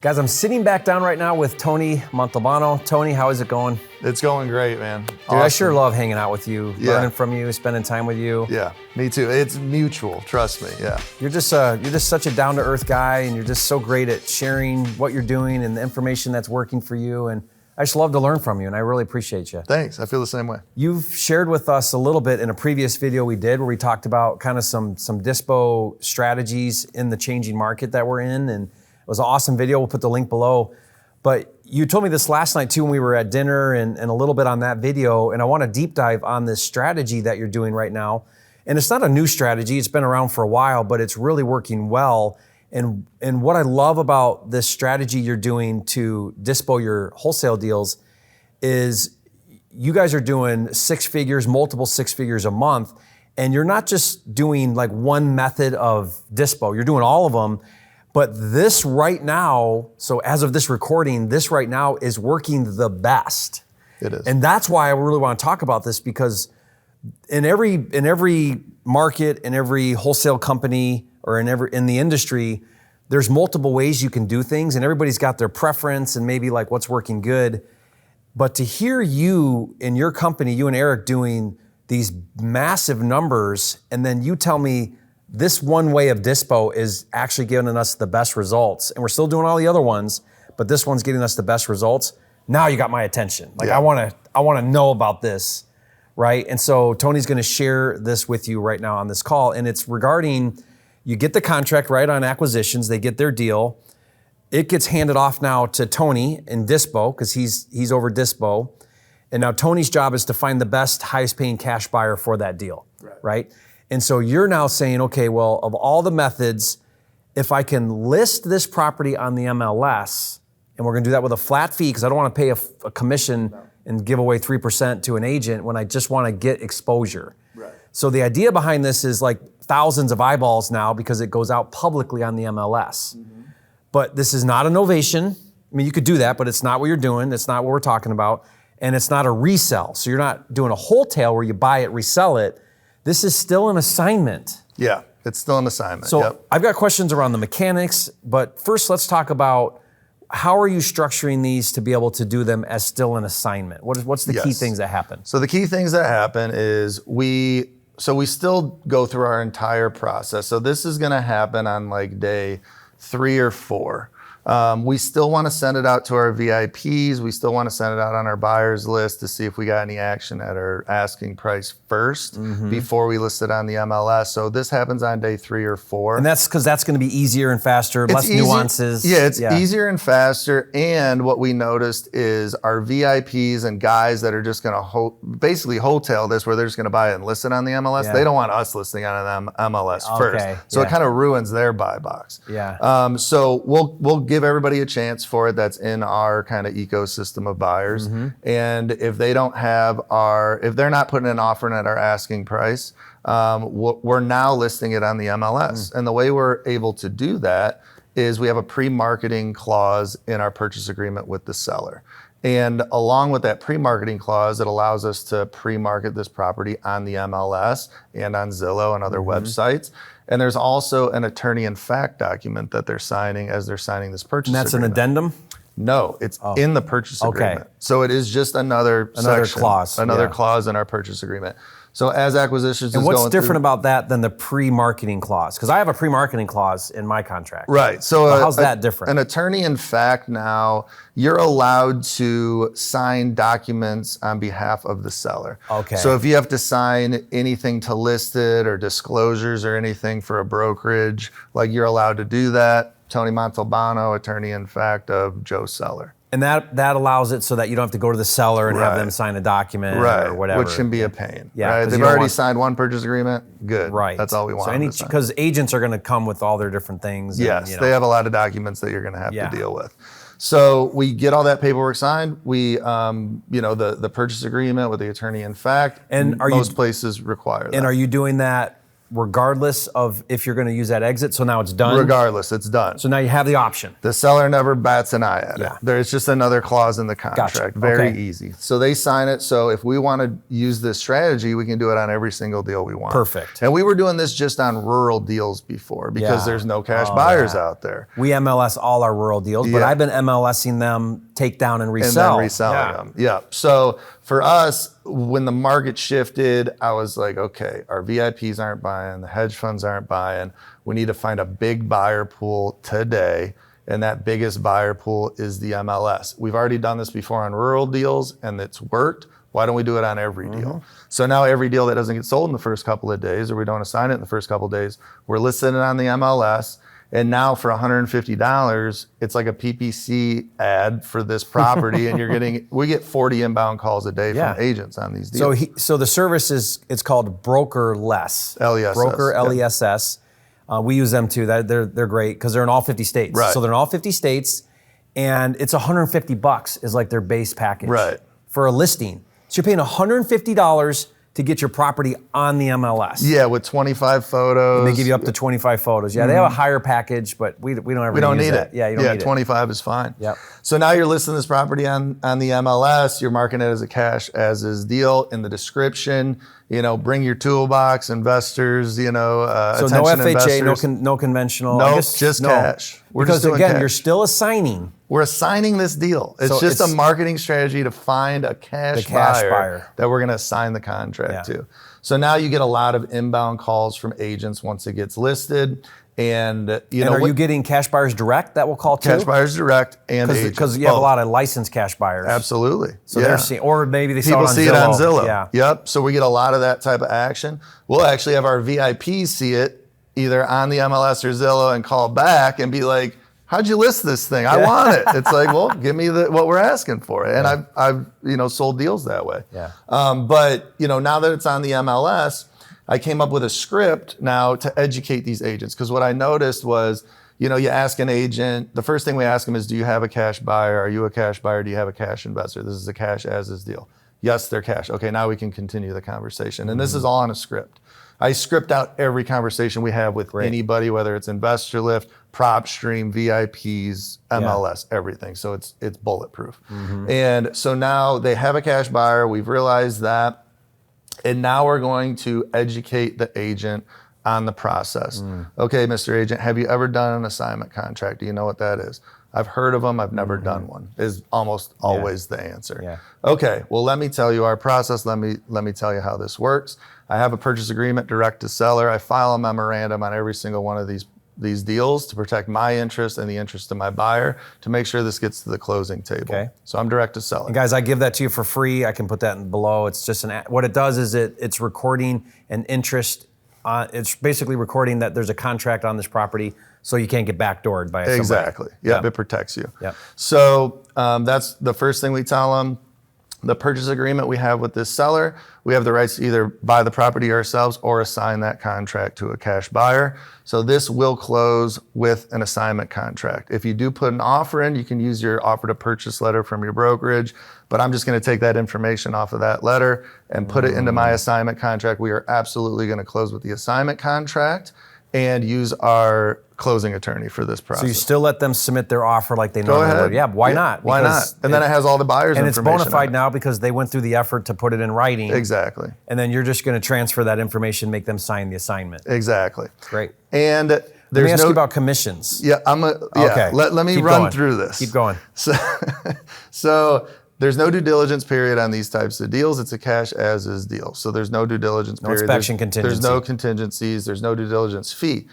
Guys, I'm sitting back down right now with Tony Montalbano. Tony, how is it going? It's going great, man. Dude, awesome. I sure love hanging out with you, learning from you, spending time with you. Yeah, me too. It's mutual, trust me, yeah. You're just such a down-to-earth guy, and you're just so great at sharing what you're doing and the information that's working for you, and I just love to learn from you, and I really appreciate you. Thanks, I feel the same way. You've shared with us a little bit in a previous video we did where we talked about kind of some Dispo strategies in the changing market that we're in, and it was an awesome video. We'll put the link below. But you told me this last night too when we were at dinner and a little bit on that video, and I want to deep dive on this strategy that you're doing right now. And it's not a new strategy, it's been around for a while, but it's really working well. And what I love about this strategy you're doing to Dispo your wholesale deals is you guys are doing six figures, multiple six figures a month, and you're not just doing like one method of Dispo, you're doing all of them. But this right now, so as of this recording, this right now is working the best. It is. And that's why I really want to talk about this, because in every market, in every wholesale company, or in the industry, there's multiple ways you can do things, and everybody's got their preference and maybe like what's working good. But to hear you in your company, you and Eric doing these massive numbers, and then you tell me this one way of Dispo is actually giving us the best results, and we're still doing all the other ones, but this one's getting us the best results. Now you got my attention. Like, yeah. I want to know about this, right? And so Tony's going to share this with you right now on this call, and it's regarding, you get the contract right on acquisitions, they get their deal. It gets handed off now to Tony in Dispo because he's over Dispo, and now Tony's job is to find the best, highest paying cash buyer for that deal, right? And so you're now saying, okay, well, of all the methods, if I can list this property on the MLS, and we're gonna do that with a flat fee, because I don't wanna pay a commission and give away 3% to an agent when I just wanna get exposure. Right. So the idea behind this is like thousands of eyeballs now because it goes out publicly on the MLS. Mm-hmm. But this is not a novation. I mean, you could do that, but it's not what you're doing. It's not what we're talking about. And it's not a resell. So you're not doing a wholesale where you buy it, resell it. This is still an assignment. Yeah, it's still an assignment. So I've got questions around the mechanics, but first let's talk about how are you structuring these to be able to do them as still an assignment? What's the key things that happen? So the key things that happen is we still go through our entire process. So this is gonna happen on like day 3 or 4. We still want to send it out to our VIPs. We still want to send it out on our buyers list to see if we got any action at our asking price first before we list it on the MLS. So this happens on day 3 or 4. And that's because that's going to be easier and faster, less nuances. Yeah, it's easier and faster. And what we noticed is our VIPs and guys that are just going to basically wholesale this, where they're just going to buy it and list it on the MLS. They don't want us listing on the MLS first. So it kind of ruins their buy box. Yeah. So we'll give everybody a chance for it that's in our kind of ecosystem of buyers. And if they don't have if they're not putting an offer in at our asking price, we're now listing it on the MLS. And the way we're able to do that is we have a pre-marketing clause in our purchase agreement with the seller. And along with that pre-marketing clause, it allows us to pre-market this property on the MLS and on Zillow and other websites. And there's also an attorney-in-fact document that they're signing as they're signing this purchase agreement. And that's an addendum? No, it's in the purchase agreement. So it is just another section, clause. Clause in our purchase agreement. So as acquisitions and what's different about that than the pre-marketing clause? Because I have a pre-marketing clause in my contract. Right. So how's that different? An attorney-in-fact now, you're allowed to sign documents on behalf of the seller. Okay. So if you have to sign anything to list it or disclosures or anything for a brokerage, like you're allowed to do that. Tony Montalbano, attorney-in-fact of Joe Seller. And that allows it so that you don't have to go to the seller and have them sign a document or whatever. Which can be a pain. Yeah, right? They've already signed one purchase agreement. Good. Right. That's all we want. So because agents are going to come with all their different things. Yes, they have a lot of documents that you're going to have to deal with. So we get all that paperwork signed. We, the purchase agreement with the attorney in fact. And most places require that. And are you doing that regardless of if you're going to use that exit. So now it's done. Regardless, it's done. So now you have the option. The seller never bats an eye at Yeah. it. There's just another clause in the contract. Gotcha. Very Okay. easy. So they sign it. So if we want to use this strategy, we can do it on every single deal we want. Perfect. And we were doing this just on rural deals before because Yeah. there's no cash buyers yeah. out there. We MLS all our rural deals, but Yeah. I've been MLSing them, take down and And resell. then reselling them. Yeah. So for us, when the market shifted, I was like, okay, our VIPs aren't buying, the hedge funds aren't buying. We need to find a big buyer pool today. And that biggest buyer pool is the MLS. We've already done this before on rural deals and it's worked. Why don't we do it on every deal? So now every deal that doesn't get sold in the first couple of days, or we don't assign it in the first couple of days, we're listed it on the MLS. And now for $150, it's like a PPC ad for this property, and we get 40 inbound calls a day Yeah. from agents on these deals. So the service it's called brokerless. LESS, Broker yeah. LESS. We use them too. They're great because they're in all 50 states. Right. So they're in all 50 states, and it's $150 is like their base package. Right. For a listing. So you're paying $150 to get your property on the MLS. Yeah, with 25 photos. They give you up to 25 photos. Yeah, they have a higher package, but we don't ever We don't use need that. it. Yeah, you don't need 25 is fine. Yep. So now you're listing this property on the MLS. You're marking it as a cash as is deal. In the description, bring your toolbox, investors. So So attention no FHA, investors. no conventional. Nope, I guess- just no. cash. We're because just doing again, cash. you're still assigning. We're assigning this deal. It's So just a it's- marketing strategy to find a cash, The cash buyer, buyer. that we're going to assign the contract Yeah. to. So now you get a lot of inbound calls from agents once it gets listed. And Are you getting cash buyers direct that will call too? cash buyers direct and agents. Because you have a both. lot of licensed cash buyers. Absolutely. So yeah. they're seeing, or maybe they People saw see it it on on Zillow. Yeah. Yep. So we get a lot of that type of action. We'll actually have our VIPs see it either on the MLS or Zillow and call back and be like, how'd you list this thing? I want it. It's like, well, give me what we're asking for it. And I've sold deals that way. Yeah. But now that it's on the MLS, I came up with a script now to educate these agents. Because what I noticed was, you ask an agent, the first thing we ask them is, do you have a cash buyer? Are you a cash buyer? Do you have a cash investor? This is a cash as is deal. Yes, they're cash. Okay, now we can continue the conversation. And this is all on a script. I script out every conversation we have with anybody, whether it's Investor Lift, Prop Stream, VIPs, MLS, everything. So it's bulletproof. And so now they have a cash buyer. We've realized that. And now we're going to educate the agent on the process. Okay, Mr. Agent, have you ever done an assignment contract? Do you know what that is? I've heard of them. I've never done one, is almost always the answer. Yeah. Okay, well, let me tell you our process. Let me tell you how this works. I have a purchase agreement direct to seller. I file a memorandum on every single one of these deals to protect my interest and the interest of my buyer to make sure this gets to the closing table. Okay. So I'm direct to seller. And guys, I give that to you for free. I can put that in below. It's just what it does is it's recording an interest. It's basically recording that there's a contract on this property, so you can't get backdoored by somebody. Exactly. Yep, it protects you. Yep. So that's the first thing we tell them. The purchase agreement we have with this seller, we have the rights to either buy the property ourselves or assign that contract to a cash buyer. So this will close with an assignment contract. If you do put an offer in, you can use your offer to purchase letter from your brokerage, but I'm just going to take that information off of that letter and put it into my assignment contract. We are absolutely going to close with the assignment contract and use our closing attorney for this process. So you still let them submit their offer like they normally ahead. would. Yeah, why not? Why not? And then it has all the buyer's and it's information. bona fide on it. now because they went through the effort to put it in writing. Exactly. And then you're just going to transfer that information, make them sign the assignment. Exactly. Great. And Let there's me ask no you about commissions. Yeah, Okay. Let me Keep run going. through this. Keep going. So there's no due diligence period on these types of deals. It's a cash as is deal. So there's no due diligence period. inspection contingency. There's no contingencies. There's no due diligence fee.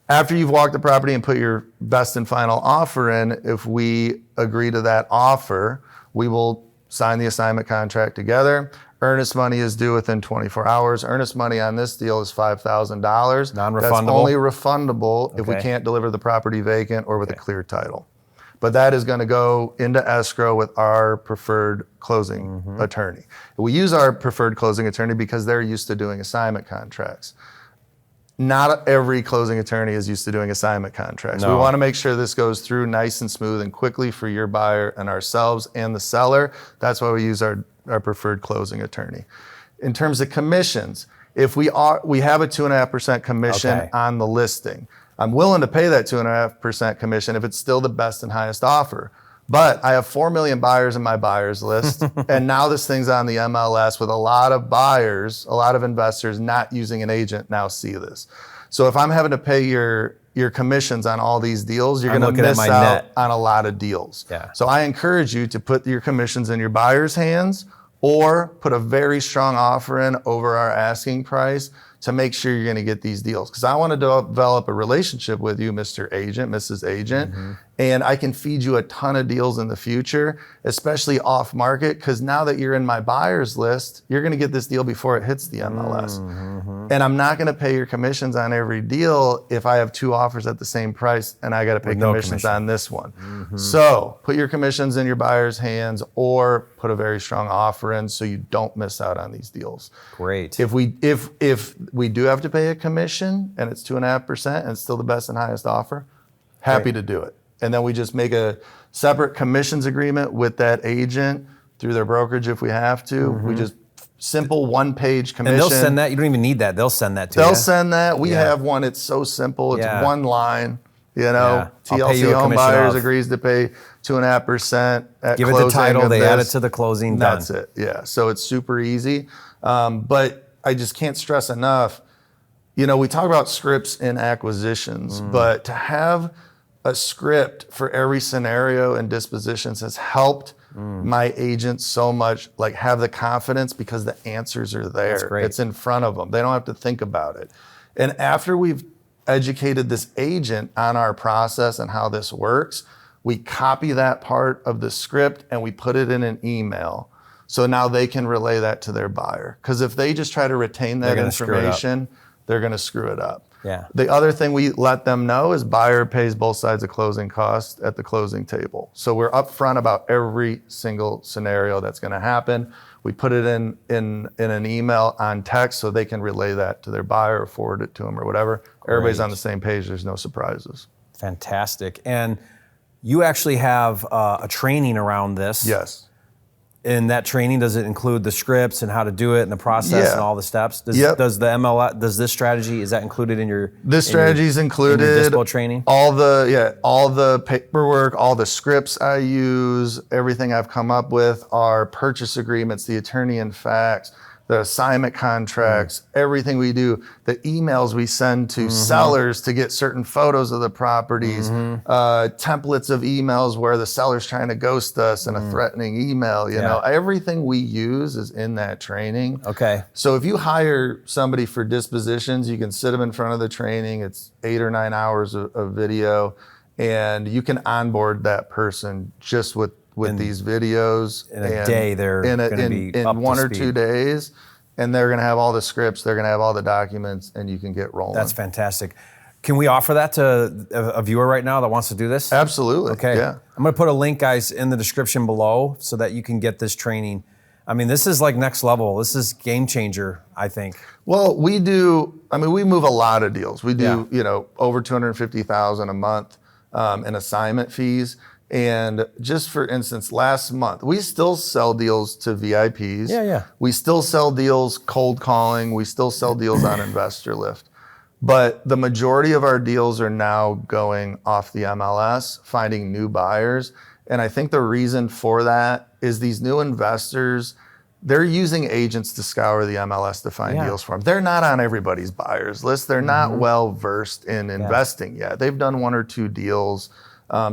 After you've walked the property and put your best and final offer in, if we agree to that offer, we will sign the assignment contract together. Earnest money is due within 24 hours. Earnest money on this deal is $5,000. Non-refundable? That's only refundable if we Okay. can't deliver the property vacant or with a clear title. But that is going to go into escrow with our preferred closing attorney. We use our preferred closing attorney because they're used to doing assignment contracts. Not every closing attorney is used to doing assignment contracts. No. We want to make sure this goes through nice and smooth and quickly for your buyer and ourselves and the seller. That's why we use our preferred closing attorney. In terms of commissions, If we have a 2.5% commission on the listing, I'm willing to pay that 2.5% commission if it's still the best and highest offer. But I have 4 million buyers in my buyers list. And now this thing's on the MLS with a lot of buyers, a lot of investors not using an agent now see this. So if I'm having to pay your commissions on all these deals, you're going to miss out on a lot of deals. Yeah. So I encourage you to put your commissions in your buyer's hands or put a very strong offer in over our asking price to make sure you're going to get these deals. Because I want to develop a relationship with you, Mr. Agent, Mrs. Agent, and I can feed you a ton of deals in the future, especially off market, because now that you're in my buyer's list, you're going to get this deal before it hits the MLS. And I'm not going to pay your commissions on every deal if I have 2 offers at the same price and I got to pay commissions on this one. So put your commissions in your buyer's hands or put a very strong offer in so you don't miss out on these deals. Great. If we do have to pay a commission and it's 2.5% and it's still the best and highest offer, happy to do it. And then we just make a separate commissions agreement with that agent through their brokerage if we have to. We just simple 1-page commission. And they'll send that. You don't even need that. They'll send that to you. They'll send that. We have one. It's so simple. It's one line. You know, TLC Home Buyers agrees to pay 2.5% at Give it the title. They add it to the closing. That's it. Yeah. So it's super easy. But I just can't stress enough. You know, we talk about scripts in acquisitions, but to have a script for every scenario and dispositions has helped my agents so much, like have the confidence because the answers are there. That's great. It's in front of them. They don't have to think about it. And after we've educated this agent on our process and how this works, we copy that part of the script and we put it in an email. So now they can relay that to their buyer. Because if they just try to retain that information, they're going to screw it up. Yeah. The other thing we let them know is buyer pays both sides of closing costs at the closing table. So we're upfront about every single scenario that's going to happen. We put it in an email on text so they can relay that to their buyer or forward it to them or whatever. Everybody's on the same page. There's no surprises. Fantastic. And you actually have a training around this. Yes. In that training, does it include the scripts and how to do it and the process and all the steps? Does the MLS, does this strategy, is that included in your This strategy is included in your Dispo training? All the paperwork, all the scripts I use, everything I've come up with are purchase agreements, the attorney in facts, the assignment contracts, everything we do, the emails we send to sellers to get certain photos of the properties, templates of emails where the seller's trying to ghost us in a threatening email, you know, everything we use is in that training. Okay. So if you hire somebody for dispositions, you can sit them in front of the training. It's 8 or 9 hours of video and you can onboard that person just with these videos. In a day, they're going to be in up 1 to or 2 days, and they're going to have all the scripts, they're going to have all the documents, and you can get rolling. That's fantastic. Can we offer that to a viewer right now that wants to do this? Absolutely. Okay. Yeah. I'm going to put a link, guys, in the description below so that you can get this training. I mean, this is like next level. This is game changer, I think. Well, we move a lot of deals. We do, over $250,000 a month in assignment fees. And just for instance, last month, we still sell deals to VIPs. Yeah. We still sell deals cold calling. We still sell deals on Investor Lift. But the majority of our deals are now going off the MLS, finding new buyers. And I think the reason for that is these new investors, they're using agents to scour the MLS to find deals for them. They're not on everybody's buyers list. They're not well versed in investing yet. They've done 1 or 2 deals.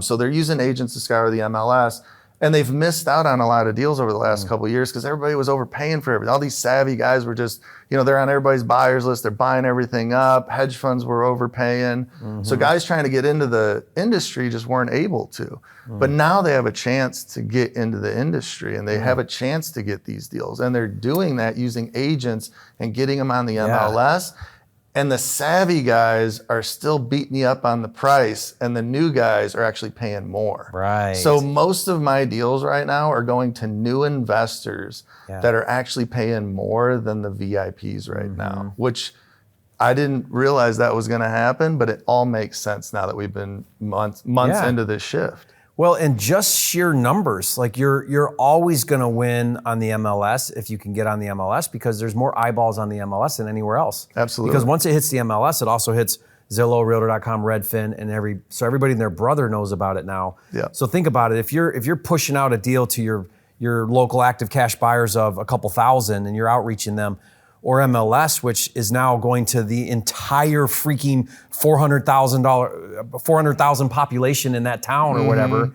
So they're using agents to scour the MLS, and they've missed out on a lot of deals over the last couple of years because everybody was overpaying for everything. All these savvy guys were just, they're on everybody's buyers list. They're buying everything up. Hedge funds were overpaying. So guys trying to get into the industry just weren't able to. But now they have a chance to get into the industry and they have a chance to get these deals. And they're doing that using agents and getting them on the MLS. And the savvy guys are still beating you up on the price, and the new guys are actually paying more. Right. So most of my deals right now are going to new investors that are actually paying more than the VIPs right now, which I didn't realize that was going to happen, but it all makes sense now that we've been months into this shift. Well, and just sheer numbers, like you're always going to win on the MLS if you can get on the MLS, because there's more eyeballs on the MLS than anywhere else. Absolutely. Because once it hits the MLS, it also hits Zillow, Realtor.com, Redfin, and so everybody and their brother knows about it now. Yeah. So think about it. If you're pushing out a deal to your local active cash buyers of a couple thousand and you're outreaching them, or MLS, which is now going to the entire freaking 400,000 population in that town or whatever,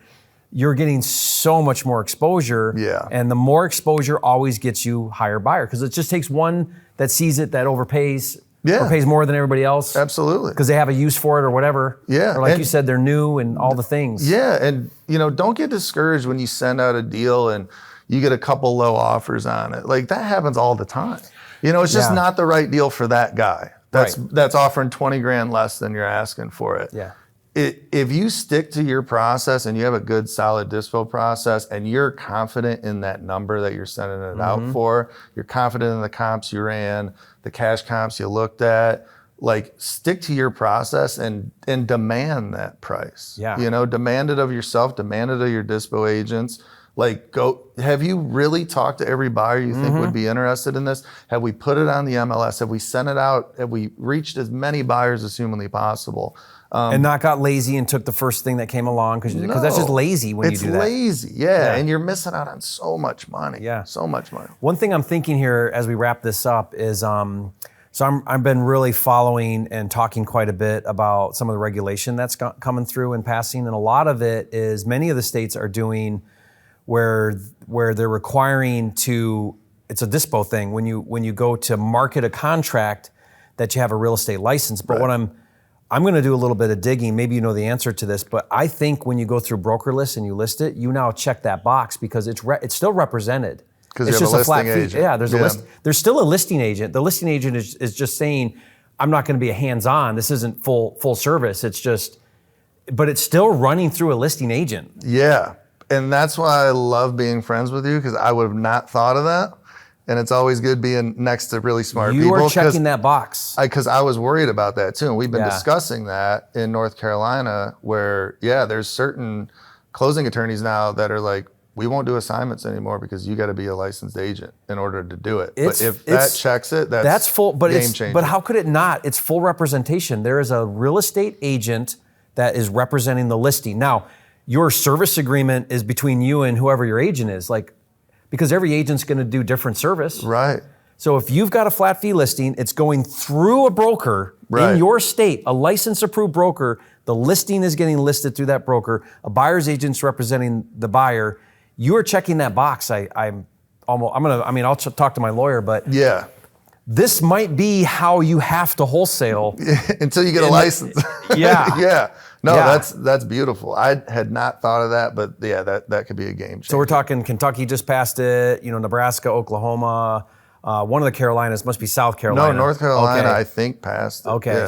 you're getting so much more exposure. Yeah. And the more exposure always gets you higher buyer, because it just takes one that sees it, that overpays, or pays more than everybody else. Absolutely. Because they have a use for it or whatever. Yeah. Or like you said, they're new and all the things. Yeah, and don't get discouraged when you send out a deal and you get a couple low offers on it. Like that happens all the time. It's just not the right deal for that guy. That's offering 20 grand less than you're asking for it. Yeah. If you stick to your process and you have a good solid dispo process and you're confident in that number that you're sending it out for, you're confident in the comps you ran, the cash comps you looked at, like stick to your process and demand that price. Yeah. Demand it of yourself, demand it of your dispo agents. Like, have you really talked to every buyer you think would be interested in this? Have we put it on the MLS? Have we sent it out? Have we reached as many buyers as humanly possible? And not got lazy and took the first thing that came along, because that's just lazy when you do that. It's lazy, yeah, and you're missing out on so much money. Yeah. So much money. One thing I'm thinking here as we wrap this up is, I've been really following and talking quite a bit about some of the regulation that's coming through and passing, and a lot of it is many of the states are doing where they're requiring it's a dispo thing, when you go to market a contract, that you have a real estate license. But what I'm going to do a little bit of digging, maybe you know the answer to this, but I think when you go through broker lists and you list it, you now check that box because it's still represented. Because you have a listing agent. Yeah, there's still a listing agent. The listing agent is just saying, I'm not going to be a hands-on. This isn't full service. But it's still running through a listing agent. Yeah. And that's why I love being friends with you, because I would have not thought of that. And it's always good being next to really smart people. You are checking that box. Because I was worried about that too. And we've been discussing that in North Carolina, where, there's certain closing attorneys now that are like, we won't do assignments anymore because you got to be a licensed agent in order to do it. But if that checks it, that's full, but game changer. But how could it not? It's full representation. There is a real estate agent that is representing the listing. Now, your service agreement is between you and whoever your agent is, because every agent's going to do different service. Right. So if you've got a flat fee listing, it's going through a broker in your state, a license approved broker. The listing is getting listed through that broker. A buyer's agent's representing the buyer. You are checking that box. I'll talk to my lawyer, but this might be how you have to wholesale until you get a license. Yeah. No, that's beautiful. I had not thought of that, but that could be a game changer. So we're talking Kentucky just passed it, Nebraska, Oklahoma, one of the Carolinas, must be South Carolina. No, North Carolina, I think passed it. Okay,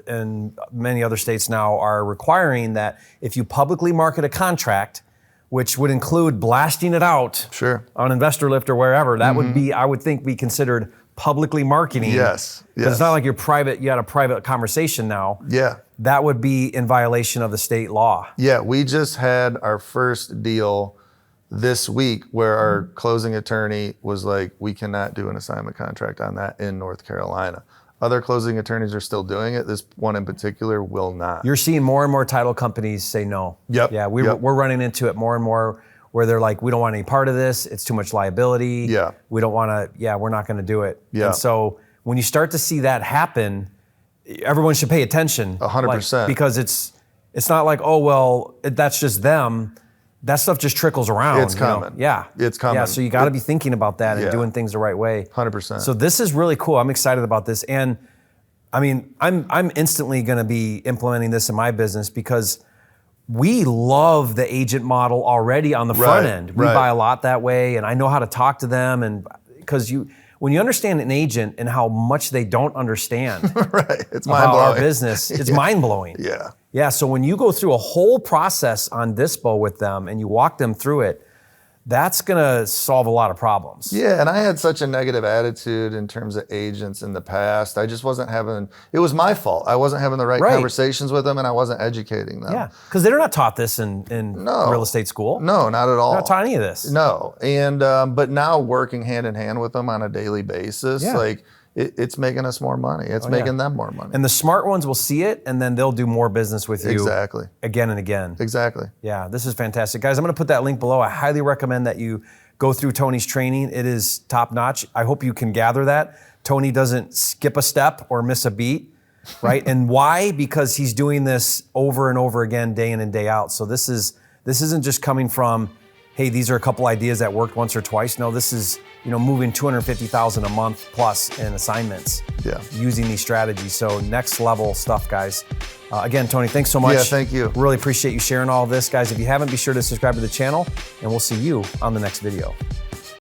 and many other states now are requiring that if you publicly market a contract, which would include blasting it out on Investor Lift or wherever, that would be, I would think, be considered publicly marketing. Yes. It's not like you had a private conversation now. Yeah. That would be in violation of the state law. Yeah, we just had our first deal this week where our closing attorney was like, we cannot do an assignment contract on that in North Carolina. Other closing attorneys are still doing it. This one in particular will not. You're seeing more and more title companies say no. Yep. Yeah, we're running into it more and more, where they're like, we don't want any part of this. It's too much liability. Yeah. We don't want to, we're not going to do it. Yeah. And so when you start to see that happen, everyone should pay attention. 100%. Because it's not like, oh, well, that's just them. That stuff just trickles around. It's coming. Yeah. It's coming. Yeah, so you got to be thinking about that and doing things the right way. 100%. So this is really cool. I'm excited about this. And I mean, I'm instantly going to be implementing this in my business, because we love the agent model already on the front end. We buy a lot that way, and I know how to talk to them. And because when you understand an agent and how much they don't understand it's about our business, it's mind-blowing. Yeah. Yeah, so when you go through a whole process on Dispo with them and you walk them through it, that's gonna solve a lot of problems. Yeah, and I had such a negative attitude in terms of agents in the past. I just wasn't having, it was my fault. I wasn't having the right conversations with them, and I wasn't educating them. Yeah, because they're not taught this in real estate school. No, not at all. They're not taught any of this. No, and but now working hand in hand with them on a daily basis, like it's making us more money. It's making them more money. And the smart ones will see it, and then they'll do more business with you. Exactly. Again and again. Exactly. Yeah, this is fantastic. Guys, I'm gonna put that link below. I highly recommend that you go through Tony's training. It is top notch. I hope you can gather that. Tony doesn't skip a step or miss a beat, right? And why? Because he's doing this over and over again, day in and day out. So this isn't just coming from, hey, these are a couple ideas that worked once or twice. No, this is, moving $250,000 a month plus in assignments using these strategies. So next level stuff, guys. Again, Tony, thanks so much. Yeah, thank you. Really appreciate you sharing all of this. Guys, if you haven't, be sure to subscribe to the channel, and we'll see you on the next video.